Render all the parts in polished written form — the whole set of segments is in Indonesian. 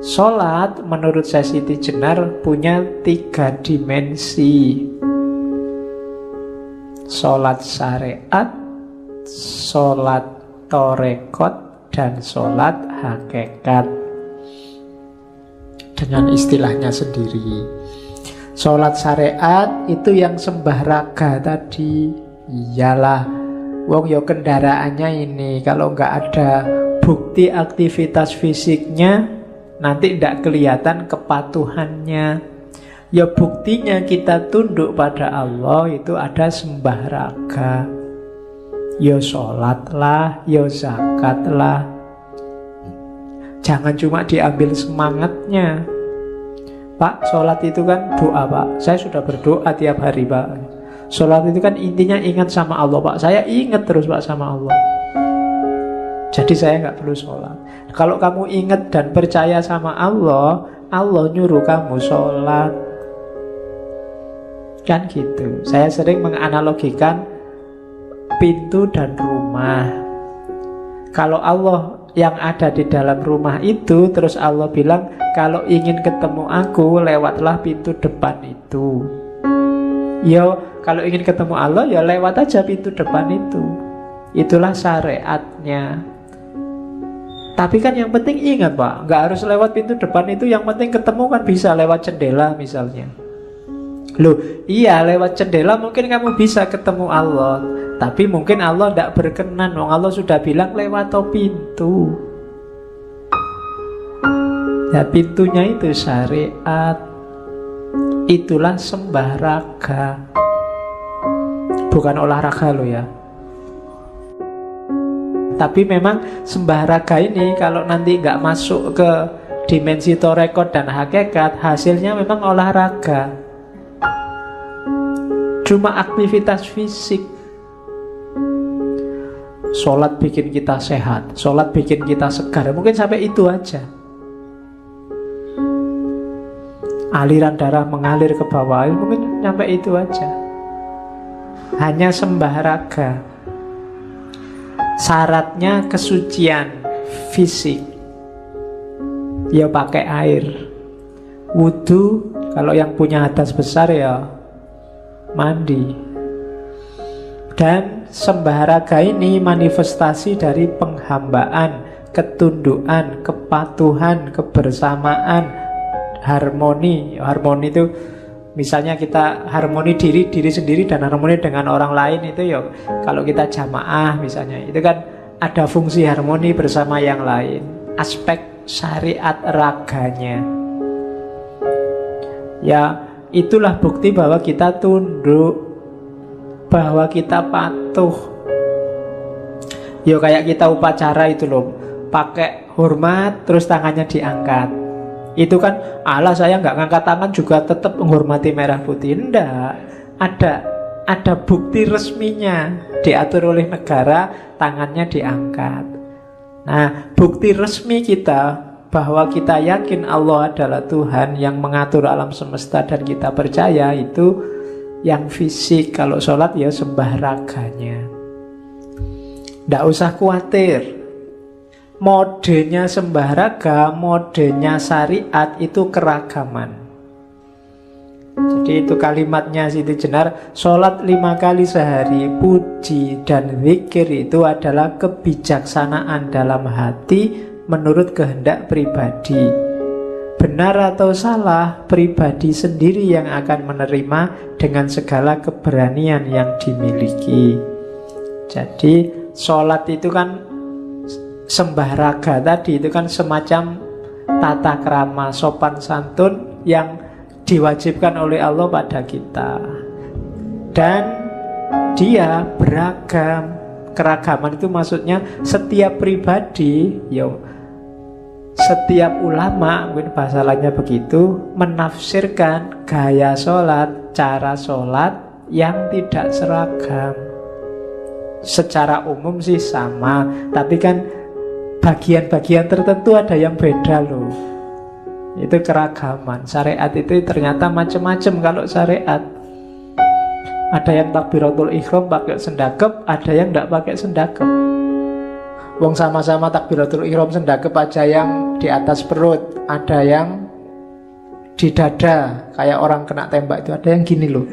Sholat menurut Siti Jenar punya 3 dimensi. Sholat syariat, sholat torekot, dan sholat hakikat. Dengan istilahnya sendiri. Sholat syariat itu yang sembah raga tadi. Iyalah, wong yo kendaraannya ini, kalau nggak ada bukti aktivitas fisiknya, nanti tidak kelihatan kepatuhannya. Ya buktinya kita tunduk pada Allah itu ada sembah raga. Ya sholat lah, ya zakat lah. Jangan cuma diambil semangatnya. Pak, sholat itu kan doa Pak. Saya sudah berdoa tiap hari Pak. Sholat itu kan intinya ingat sama Allah Pak. Saya ingat terus Pak sama Allah. Jadi saya nggak perlu sholat. Kalau kamu ingat dan percaya sama Allah, Allah nyuruh kamu sholat. Kan gitu. Saya sering menganalogikan pintu dan rumah. Kalau Allah yang ada di dalam rumah itu, terus Allah bilang, kalau ingin ketemu aku, lewatlah pintu depan itu. Yo, kalau ingin ketemu Allah, ya lewat aja pintu depan itu. Itulah syariatnya. Tapi kan yang penting ingat Pak, nggak harus lewat pintu depan itu. Yang penting ketemu kan bisa lewat jendela misalnya. Loh, iya lewat jendela mungkin kamu bisa ketemu Allah. Tapi mungkin Allah tidak berkenan. Allah sudah bilang lewat pintu. Ya pintunya itu syariat. Itulah sembah raga. Bukan olahraga loh ya. Tapi memang sembah raga ini kalau nanti nggak masuk ke dimensi torekot dan hakikat, hasilnya memang olahraga. Cuma aktivitas fisik. Sholat bikin kita sehat, sholat bikin kita segar. Mungkin sampai itu aja. Aliran darah mengalir ke bawah, mungkin sampai itu aja. Hanya sembah raga. Syaratnya kesucian fisik. Ya pakai air. Wudu, kalau yang punya hadas besar ya mandi. Dan sembah raga ini manifestasi dari penghambaan, ketundukan, kepatuhan, kebersamaan, harmoni. Harmoni itu misalnya kita harmoni diri sendiri dan harmoni dengan orang lain itu ya. Kalau kita jamaah misalnya, itu kan ada fungsi harmoni bersama yang lain. Aspek syariat raganya. Ya, itulah bukti bahwa kita tunduk, bahwa kita patuh. Ya kayak kita upacara itu loh, pakai hormat terus tangannya diangkat. Itu kan, Allah saya nggak ngangkat tangan juga tetap menghormati merah putih. Enggak, ada bukti resminya, diatur oleh negara, tangannya diangkat. Nah, bukti resmi kita bahwa kita yakin Allah adalah Tuhan yang mengatur alam semesta dan kita percaya, itu yang fisik. Kalau sholat ya sembah raganya. Tidak usah khawatir. Modenya sembah raga, modenya syariat itu keragaman. Jadi itu kalimatnya Siti Jenar, sholat 5 kali sehari, puji dan zikir itu adalah kebijaksanaan dalam hati menurut kehendak pribadi. Benar atau salah, pribadi sendiri yang akan menerima dengan segala keberanian yang dimiliki. Jadi sholat itu kan sembah raga tadi, itu kan semacam tata krama sopan santun yang diwajibkan oleh Allah pada kita. Dan dia beragam. Keragaman itu maksudnya setiap pribadi, setiap ulama, mungkin bahasa lainnya begitu, menafsirkan gaya sholat, cara sholat yang tidak seragam. Secara umum sih sama, tapi kan bagian-bagian tertentu ada yang beda loh. Itu keragaman. Syariat itu ternyata macam-macam. Kalau syariat ada yang takbiratul ihram pakai sendakep, ada yang tidak pakai sendakep. Wong sama-sama takbiratul ihram sendakep aja yang di atas perut, ada yang di dada, kayak orang kena tembak itu, ada yang gini loh.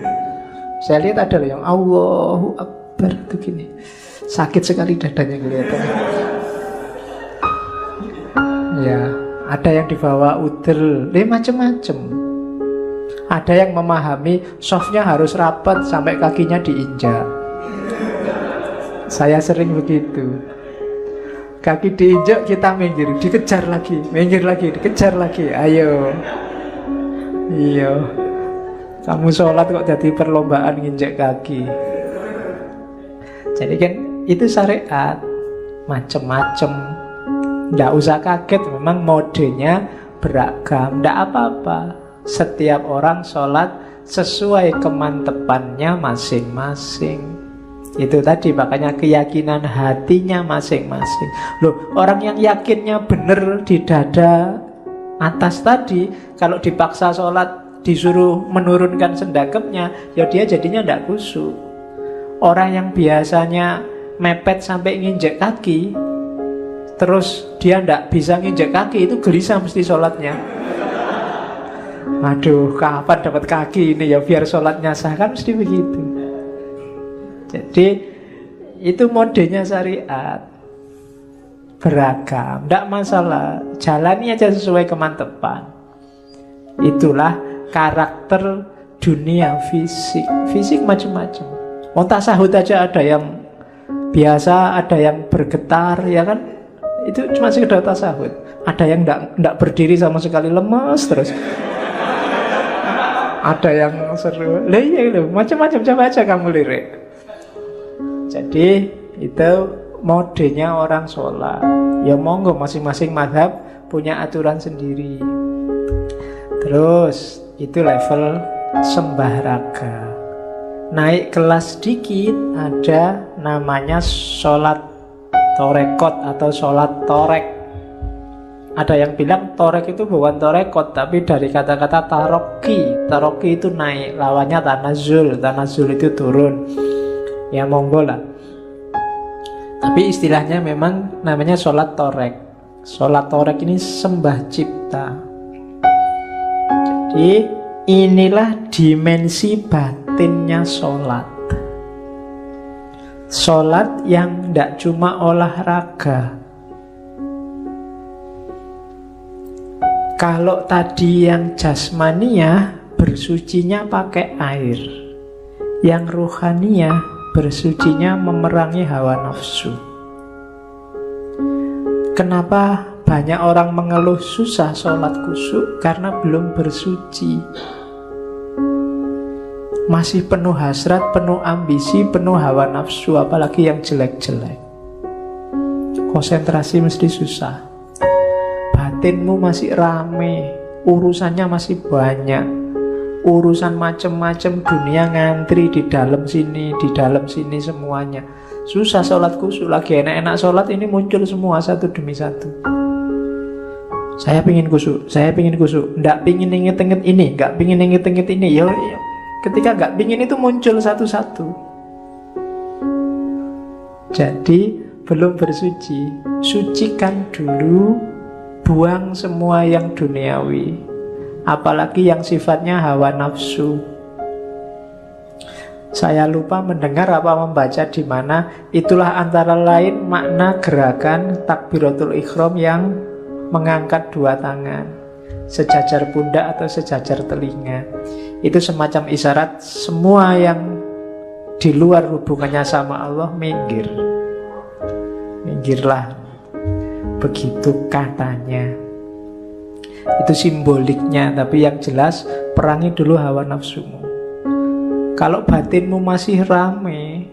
Saya lihat ada loh yang Allahu Akbar itu gini. Sakit sekali dadanya kelihatannya. Ya, ada yang dibawa udel, macam-macam. Ada yang memahami softnya harus rapat sampai kakinya diinjak. Saya sering begitu. Kaki diinjak kita minggir, dikejar lagi, minggir lagi, dikejar lagi. Ayo. Iya. Kamu sholat kok jadi perlombaan nginjek kaki. Jadi kan itu syariat, macam-macam. Nggak usah kaget, memang modenya beragam. Nggak apa-apa. Setiap orang sholat sesuai kemantepannya masing-masing. Itu tadi, makanya keyakinan hatinya masing-masing. Loh, orang yang yakinnya benar di dada atas tadi, kalau dipaksa sholat disuruh menurunkan sendakepnya, ya dia jadinya tidak khusyuk. Orang yang biasanya mepet sampai nginjek kaki, terus dia tidak bisa nginjek kaki, itu gelisah mesti sholatnya. Aduh, kapan dapat kaki ini ya biar sholatnya sah, kan mesti begitu. Jadi itu modenya syariat, beragam, tidak masalah, jalani aja sesuai kemantepan. Itulah karakter dunia fisik. Fisik macam-macam. Mau tasahud aja ada yang biasa, ada yang bergetar, ya kan? Itu cuma sekedar tasahud. Ada yang tidak berdiri sama sekali, lemas terus. Ada yang seru, macam-macam, coba aja kamu lirik. Jadi itu modenya orang sholat. Ya monggo, masing-masing mazhab punya aturan sendiri. Terus itu level sembah raga. Naik kelas dikit ada namanya sholat torekot atau sholat torek. Ada yang bilang torek itu bukan torekot, tapi dari kata-kata taroki. Taroki itu naik, lawannya tanazul. Tanazul itu turun. Ya monggo lah. Tapi istilahnya memang namanya sholat torek. Sholat torek ini sembah cipta. Jadi inilah dimensi batinnya sholat. Sholat yang tidak cuma olahraga. Kalau tadi yang jasmania bersucinya pakai air, yang ruhania bersucinya memerangi hawa nafsu. Kenapa banyak orang mengeluh susah sholat khusyuk? Karena belum bersuci. Masih penuh hasrat, penuh ambisi, penuh hawa nafsu, apalagi yang jelek-jelek. Konsentrasi mesti susah. Batinmu masih rame, urusannya masih banyak, urusan macam-macam, dunia ngantri di dalam sini semuanya. Susah sholat khusyuk. Lagi enak-enak sholat ini muncul semua satu demi satu. Saya pingin khusyuk, nggak pingin inget-inget ini, nggak pingin inget-inget ini. Yo, ketika nggak pingin itu muncul satu-satu. Jadi belum bersuci. Sucikan dulu, buang semua yang duniawi, apalagi yang sifatnya hawa nafsu. Saya lupa mendengar apa membaca di mana. Itulah antara lain makna gerakan takbiratul ihram yang mengangkat dua tangan sejajar pundak atau sejajar telinga. Itu semacam isyarat semua yang di luar hubungannya sama Allah minggir. Minggirlah. Begitu katanya. Itu simboliknya, tapi yang jelas perangi dulu hawa nafsumu. Kalau batinmu masih rame,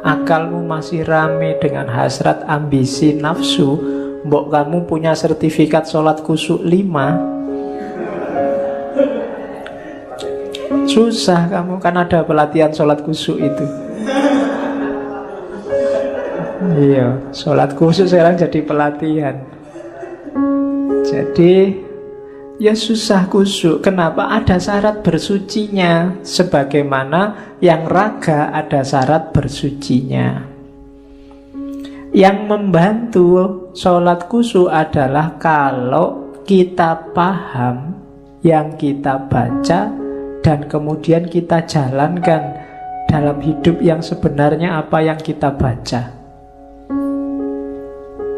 akalmu masih rame dengan hasrat, ambisi, nafsu, mbok kamu punya sertifikat sholat khusyuk 5, susah kamu, kan ada pelatihan sholat khusyuk itu. Iya, sholat khusyuk sekarang jadi pelatihan. Jadi ya susah khusyuk. Kenapa? Ada syarat bersucinya. Sebagaimana yang raga ada syarat bersucinya. Yang membantu sholat khusyuk adalah kalau kita paham yang kita baca dan kemudian kita jalankan dalam hidup yang sebenarnya apa yang kita baca.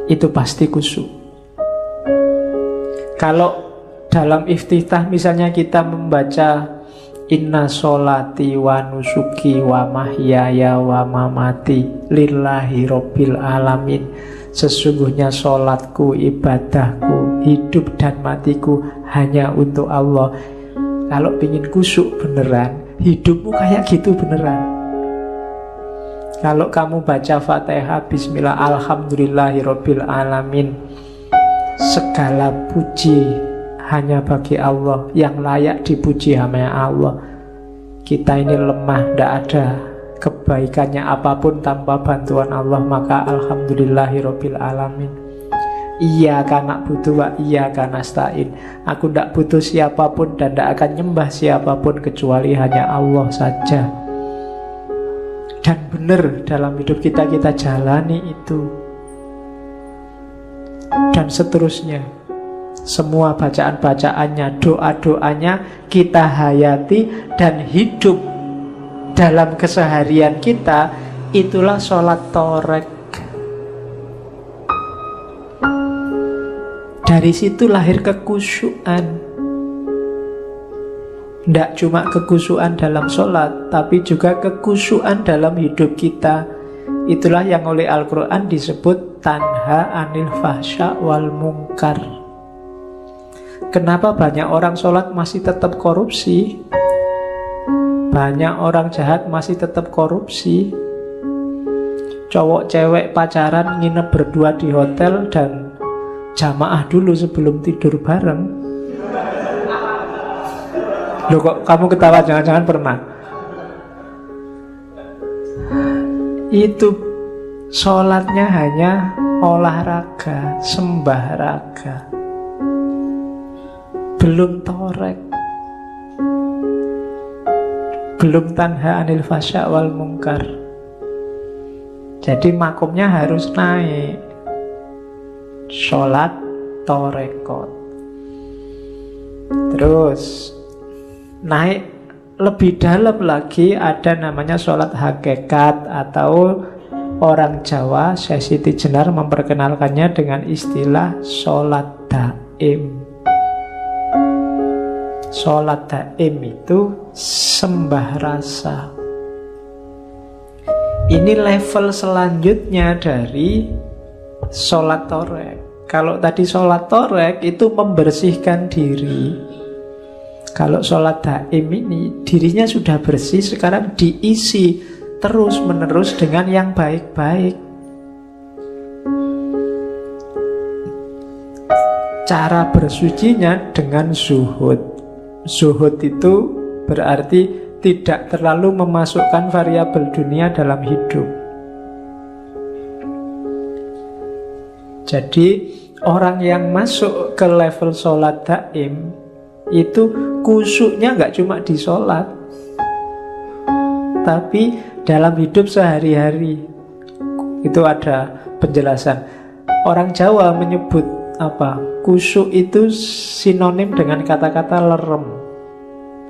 Itu pasti khusyuk. Kalau dalam iftitah misalnya kita membaca inna sholati wa nusuki wa mahyaya wa mamati lillahi rabbil alamin, sesungguhnya sholatku, ibadahku, hidup dan matiku hanya untuk Allah. Kalau ingin khusyuk beneran, hidupmu kayak gitu beneran. Kalau kamu baca Fatihah, bismillah, alhamdulillahirabbil alamin, segala puji hanya bagi Allah, yang layak dipuji hanya Allah. Kita ini lemah, tidak ada kebaikannya apapun tanpa bantuan Allah, maka alhamdulillahirabbil alamin. Iyyaka na'budu wa iyyaka nasta'in. Aku tidak butuh siapapun dan tidak akan nyembah siapapun kecuali hanya Allah saja. Dan benar dalam hidup kita jalani itu. Dan seterusnya. Semua bacaan-bacaannya, doa-doanya kita hayati dan hidup dalam keseharian kita. Itulah sholat torek. Dari situ lahir kekhusyuan. Tidak cuma kekhusyuan dalam sholat, tapi juga kekhusyuan dalam hidup kita. Itulah yang oleh Al-Quran disebut tanha anil fahsya wal mungkar. Kenapa banyak orang sholat masih tetap korupsi? Banyak orang jahat masih tetap korupsi. Cowok cewek pacaran nginep berdua di hotel dan jamaah dulu sebelum tidur bareng. Loh kok kamu ketawa, jangan-jangan pernah. Itu sholatnya hanya olahraga, sembah raga, belum torek, belum tanha anil fasya wal mungkar. Jadi makomnya harus naik. Sholat torekot. Terus naik lebih dalam lagi, ada namanya sholat hakikat, atau orang Jawa, Syekh Siti Jenar memperkenalkannya dengan istilah sholat daim. Sholat daim itu sembah rasa. Ini level selanjutnya dari sholat torek. Kalau tadi sholat torek itu membersihkan diri. Kalau sholat daim ini dirinya sudah bersih, sekarang diisi terus menerus dengan yang baik-baik. Cara bersucinya dengan zuhud. Zuhud itu berarti tidak terlalu memasukkan variabel dunia dalam hidup. Jadi orang yang masuk ke level sholat daim itu khusyuknya nggak cuma di sholat, tapi dalam hidup sehari-hari. Itu ada penjelasan. Orang Jawa menyebut apa? Khusyuk itu sinonim dengan kata-kata lerem.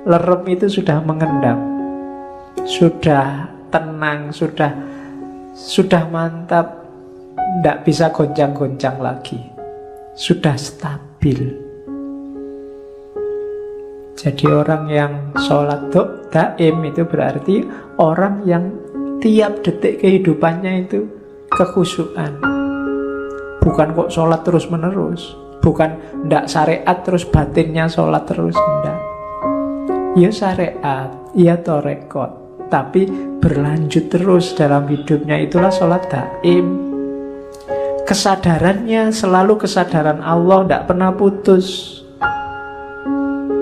Lerem itu sudah mengendap, sudah tenang, sudah mantap, tidak bisa goncang-goncang lagi, sudah stabil. Jadi orang yang sholat daim itu berarti orang yang tiap detik kehidupannya itu kekhusyuan. Bukan kok sholat terus menerus, bukan ndak syariat terus batinnya sholat terus, ndak. Ya syariat, ya torekot, tapi berlanjut terus dalam hidupnya, itulah sholat daim. Kesadarannya selalu kesadaran Allah, ndak pernah putus.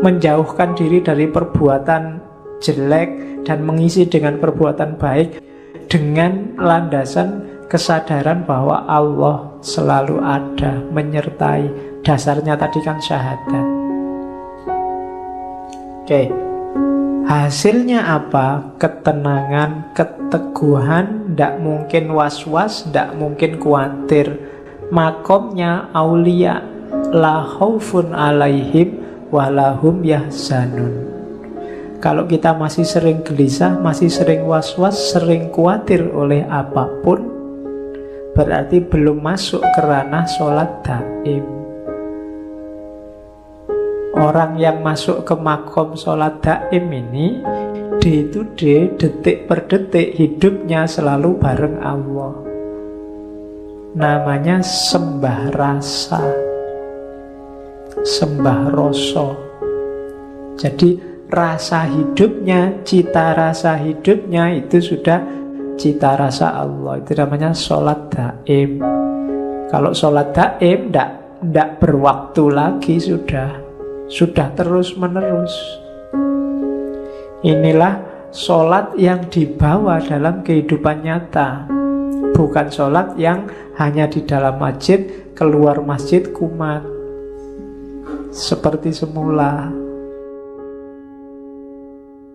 Menjauhkan diri dari perbuatan jelek dan mengisi dengan perbuatan baik, dengan landasan kesadaran bahwa Allah selalu ada, menyertai. Dasarnya tadi kan syahadat. Oke. Hasilnya apa? Ketenangan, keteguhan, tidak mungkin was-was, tidak mungkin khawatir. Makomnya aulia, la khaufun alaihim walahum yahzanun. Kalau kita masih sering gelisah, masih sering was-was, sering khawatir oleh apapun, berarti belum masuk ke ranah sholat daim. Orang yang masuk ke makom sholat daim ini, day to day, detik per detik, hidupnya selalu bareng Allah. Namanya sembah rasa, sembah rasa. Jadi rasa hidupnya, cita rasa hidupnya itu sudah cita rasa Allah. Itu namanya sholat daim. Kalau sholat daim tidak berwaktu lagi, sudah terus menerus. Inilah sholat yang dibawa dalam kehidupan nyata, bukan sholat yang hanya di dalam masjid, keluar masjid kumat seperti semula.